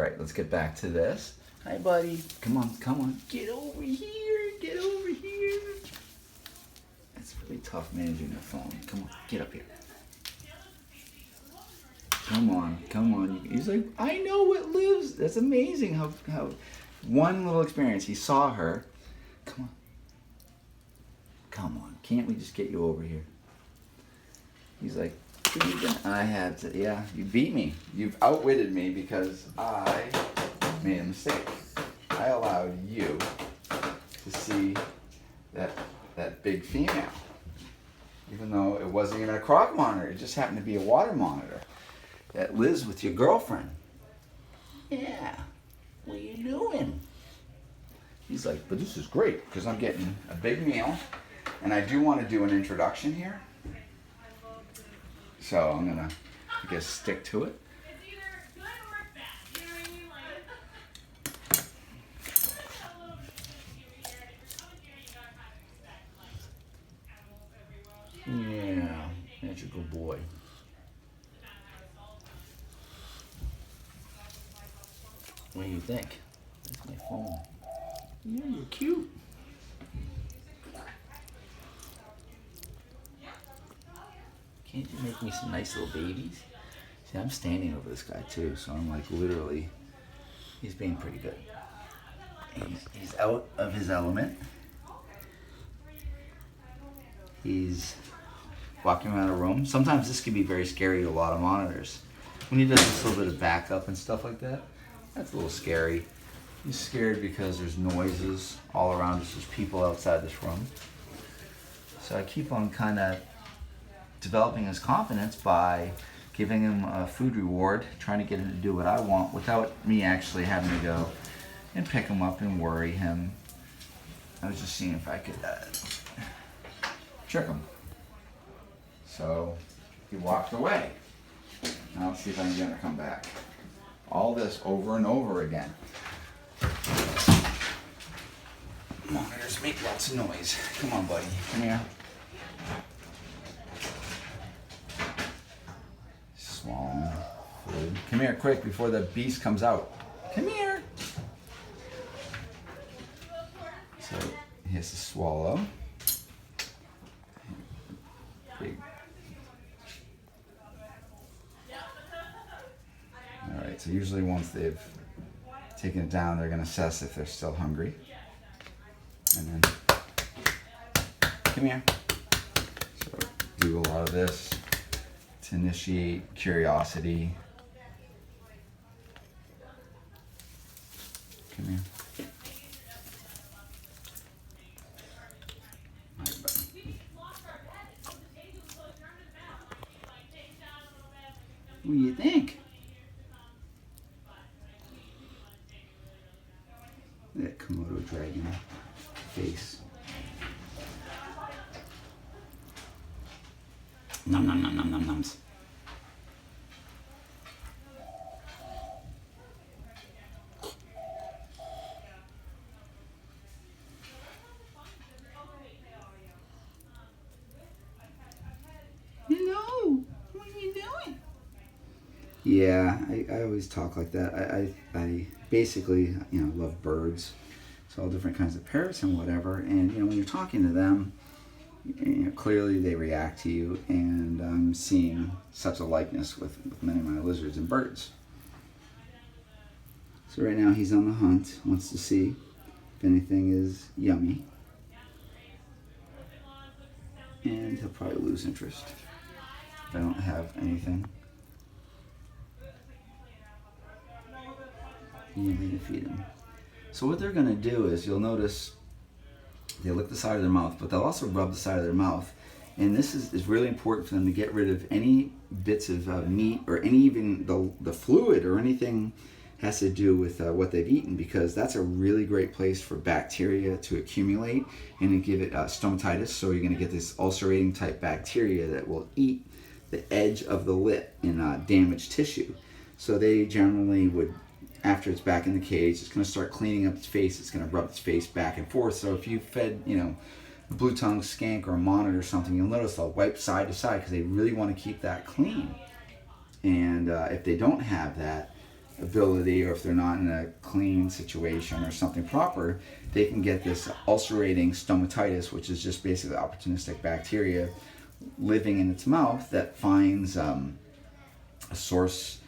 right, let's get back to this. Hi, buddy. Come on, come on. Get over here. Get over here. It's really tough managing the phone. Come on, get up here. Come on, come on. He's like, I know what lives. That's amazing how one little experience. He saw her. Come on. Come on. Can't we just get you over here? He's like, I had to. Yeah, you beat me. You've outwitted me because I made a mistake. I allowed you to see that big female. Even though it wasn't even a croc monitor. It just happened to be a water monitor that lives with your girlfriend. Yeah, what are you doing? He's like, but this is great because I'm getting a big meal and I do want to do an introduction here. So I'm gonna, I guess, stick to it. Yeah, that's a good boy. What do you think? That's my phone. Yeah, you're cute. Can't you make me some nice little babies? See, I'm standing over this guy too, so I'm like literally, he's being pretty good. He's out of his element. He's walking around a room. Sometimes this can be very scary to a lot of monitors. When he does this little bit of backup and stuff like that, that's a little scary. He's scared because there's noises all around us. There's people outside this room. So I keep on kind of developing his confidence by giving him a food reward, trying to get him to do what I want without me actually having to go and pick him up and worry him. I was just seeing if I could trick him. So he walked away. Now let's see if I can get him to come back. All this over and over again. Monitors make lots of noise. Come on, buddy. Come here. Swallowing food. Come here, quick, before the beast comes out. Come here. So he has to swallow. Big. All right. So usually once they've taken it down, they're going to assess if they're still hungry. And then, come here. So do a lot of this to initiate curiosity. Come here. What do you think? That Komodo dragon face. Nom nom nom nom nom noms. Hello, what are you doing? Yeah, I always talk like that. I basically, love birds. So all different kinds of parrots and whatever. And, when you're talking to them, clearly they react to you. And I'm seeing such a likeness with many of my lizards and birds. So right now he's on the hunt, wants to see if anything is yummy. And he'll probably lose interest if I don't have anything yummy to feed him. So what they're going to do is, you'll notice they lick the side of their mouth, but they'll also rub the side of their mouth. And this is really important for them to get rid of any bits of meat or any even the fluid or anything has to do with what they've eaten, because that's a really great place for bacteria to accumulate and to give it stomatitis. So you're going to get this ulcerating type bacteria that will eat the edge of the lip in damaged tissue. So they generally would, after it's back in the cage, it's going to start cleaning up its face. It's going to rub its face back and forth. So if you fed, a blue-tongued skink or a monitor or something, you'll notice they'll wipe side to side because they really want to keep that clean. And if they don't have that, ability, or if they're not in a clean situation or something proper, they can get this ulcerating stomatitis, which is just basically opportunistic bacteria living in its mouth that finds a source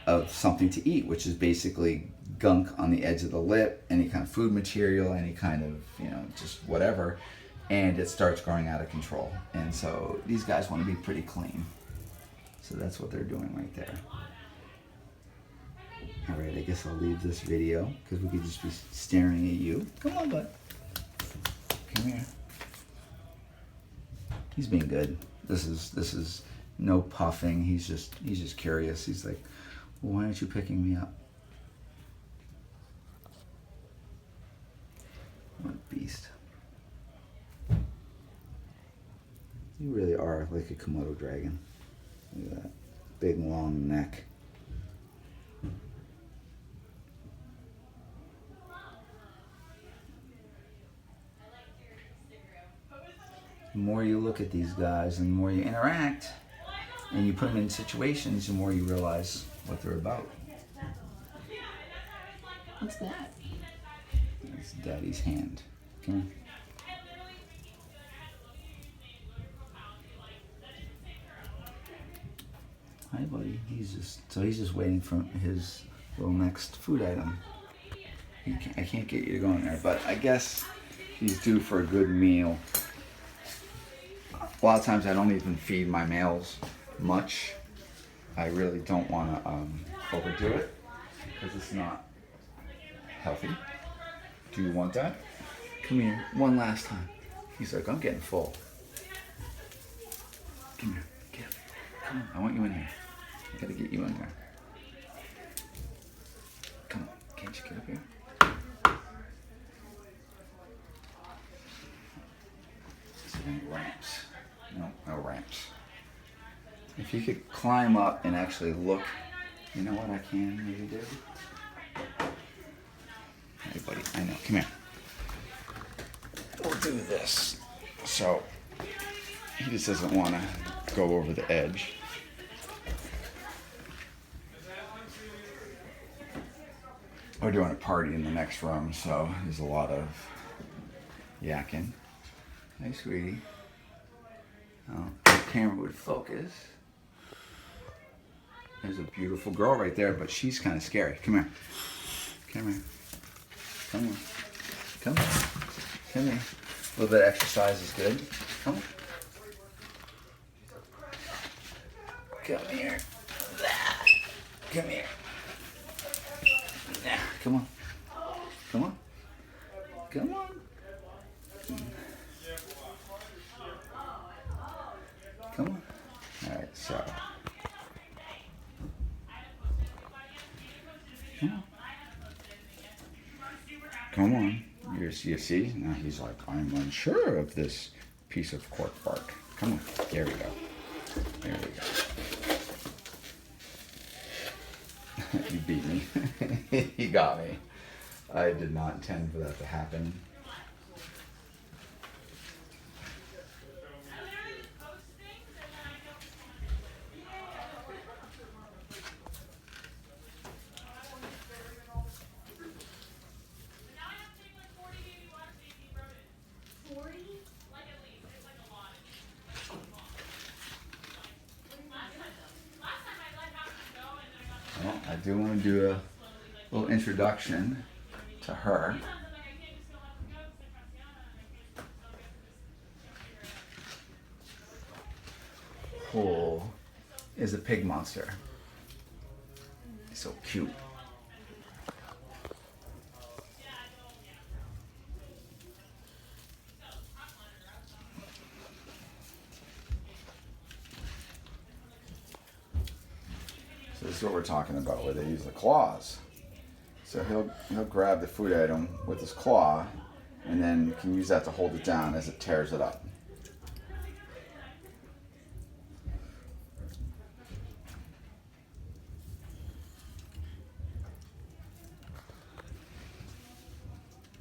of something to eat, which is basically gunk on the edge of the lip, any kind of food material, any kind of, just whatever, and it starts growing out of control. And so these guys want to be pretty clean. So that's what they're doing right there. All right, I guess I'll leave this video because we could just be staring at you. Come on, bud. Come here. He's being good. This is no puffing. He's just curious. He's like, well, why aren't you picking me up? What a beast. You really are like a Komodo dragon. Look at that big long neck. The more you look at these guys and the more you interact and you put them in situations, the more you realize what they're about. What's that? It's Daddy's hand. Come on. Hi, buddy. He's just waiting for his little next food item. I can't get you to go in there, but I guess he's due for a good meal. A lot of times I don't even feed my males much. I really don't want to overdo it because it's not healthy. Do you want that? Come here, one last time. He's like, I'm getting full. Come here, get up. Come on, I want you in here. I gotta get you in there. Come on, can't you get up here? Is there any ramps? No ramps. If you could climb up and actually look, you know what I can maybe do? Hey buddy, I know, come here. We'll do this. So, he just doesn't want to go over the edge. We're doing a party in the next room, so there's a lot of yakking. Hey, sweetie. Oh, the camera would focus. There's a beautiful girl right there, but she's kind of scary. Come here. Come here. Come on. Come on. Come here. A little bit of exercise is good. Come on. Come here. Come here. Come on. Come on. Come on. Come on. All right, so. Come on. You see? Now he's like, I'm unsure of this piece of cork bark. Come on. There we go. There we go. You beat me. He got me. I did not intend for that to happen. Well, I do want to do a little introduction to her. Cole is a pig monster. He's so cute. So this is what we're talking about, where they use the claws. So he'll grab the food item with his claw, and then can use that to hold it down as it tears it up.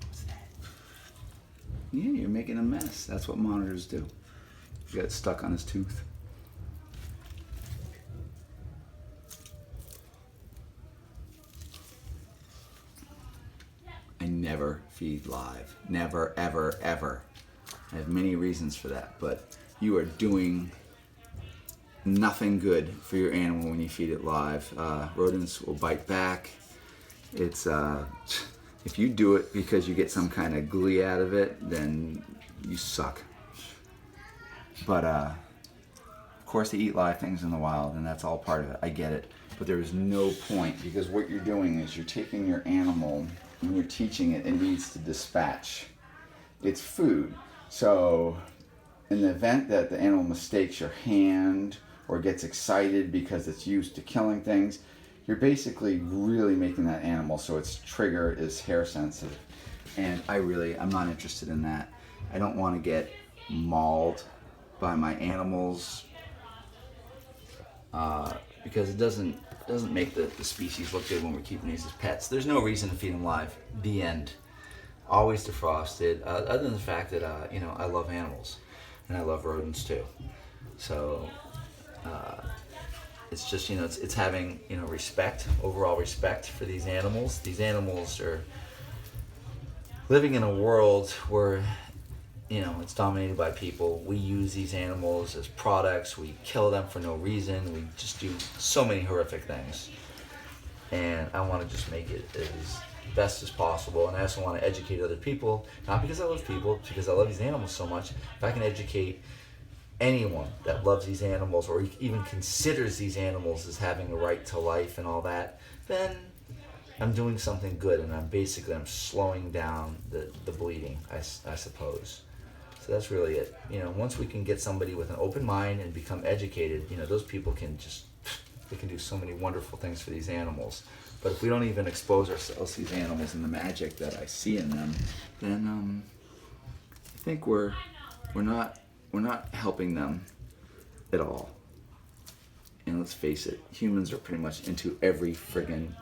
What's that? Yeah, you're making a mess. That's what monitors do. He got stuck on his tooth. never feed live. Never, ever, ever. I have many reasons for that, but you are doing nothing good for your animal when you feed it live. Rodents will bite back. It's if you do it because you get some kind of glee out of it, then you suck. But of course they eat live things in the wild, and that's all part of it. I get it. But there is no point, because what you're doing is you're taking your animal and you're teaching it needs to dispatch. It's food. So in the event that the animal mistakes your hand or gets excited because it's used to killing things, you're basically really making that animal so its trigger is hair sensitive. And I'm not interested in that. I don't want to get mauled by my animals because it doesn't make the species look good when we're keeping these as pets. There's no reason to feed them live. The end. Always defrosted. Other than the fact that I love animals and I love rodents too. So it's just it's having respect, overall respect for these animals. These animals are living in a world where it's dominated by people. We use these animals as products. We kill them for no reason. We just do so many horrific things. And I want to just make it as best as possible. And I also want to educate other people, not because I love people, because I love these animals so much. If I can educate anyone that loves these animals or even considers these animals as having a right to life and all that, then I'm doing something good, and I'm slowing down the bleeding, I suppose. So that's really it. Once we can get somebody with an open mind and become educated, those people can do so many wonderful things for these animals. But if we don't even expose ourselves to these animals and the magic that I see in them, then I think we're not helping them at all. And let's face it, humans are pretty much into every friggin'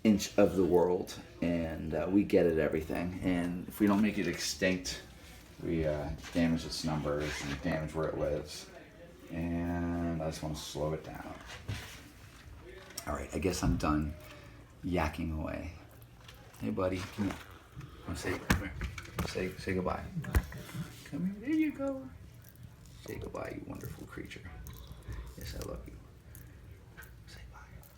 inch of the world, and we get at everything. And if we don't make it extinct, we damage its numbers and damage where it lives. And I just want to slow it down. All right, I guess I'm done yakking away. Hey, buddy, come here. Want to come here. Say goodbye. Come here. There you go. Say goodbye, you wonderful creature. Yes, I love you.